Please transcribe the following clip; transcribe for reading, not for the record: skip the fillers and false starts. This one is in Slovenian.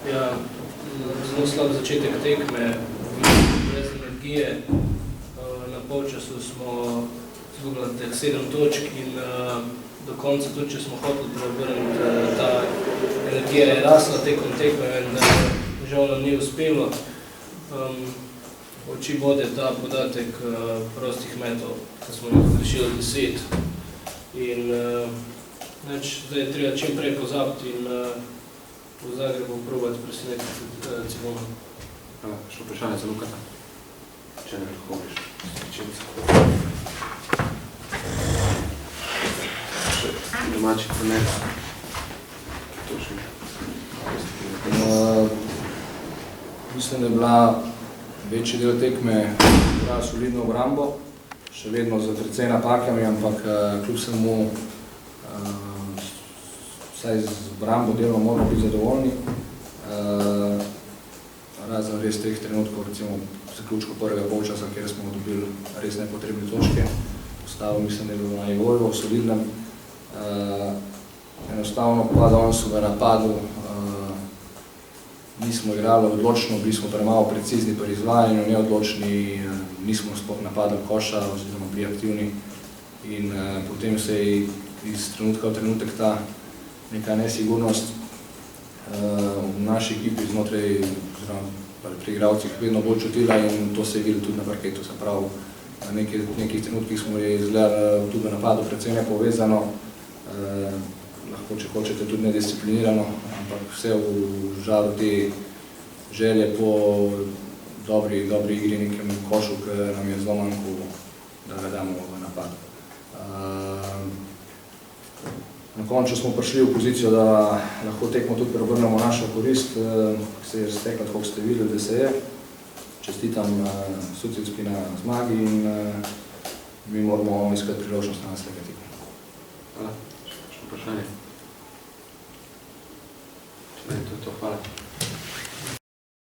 Ja, zelo slab začetek tekme, brez energije. Na polčasu smo izgubili teh 7 točk in do konca tudi, če smo hoteli preobrniti, ta energija je rasla tekom tekme in žal nam ni uspelo. Oči bode ta podatek prostih metov, ko smo jih rešili 10. In zdaj je treba čim prej pozabiti in v Zagrebu probati presenetiti Cibona. Še vprašanje za Lukata. Če ne lahko biš. Še domači trener. Mislim, da je bila večji del tekme solidno obrambo, še vedno z precej napakami, ampak kljub vsemu vsaj z obrambo delno moramo biti zadovoljni. Razen res 3 trenutkov, recimo v zaključku prvega polčasa, kjer smo dobili res nepotrebne točke. Ostalo mislim, da je bilo na nivoju, solidnem. Enostavno pa danes v napadu nismo igrali odločno, bili smo premalo precizni pri izvajanju, neodločni, nismo sploh napadali koša oziroma bili aktivni in potem se je iz trenutka v trenutek ta neka nesigurnost v naši ekipi znotraj oziroma pri igralcih vedno bolj čutila in to se je videlo tudi na parketu. Se pravi, na nekih trenutkih smo je izgledali tudi v napadu precej nepovezano, lahko, če hočete, tudi nedisciplinirano, ampak vse v žalu te želje po dobri igri, nekem košu, ki nam je zelo manjko, da ga damo v napad. Na koncu smo prišli v pozicijo, da lahko tekmo tudi preobrnemo našo korist, ki se je raztekla, tako ste videli, da se je. Čestitam Sucevski na zmagi in mi moramo iskati priložnost na naslednjega tekma. Hvala. Še vprašanje? Če ne, to je to. Hvala.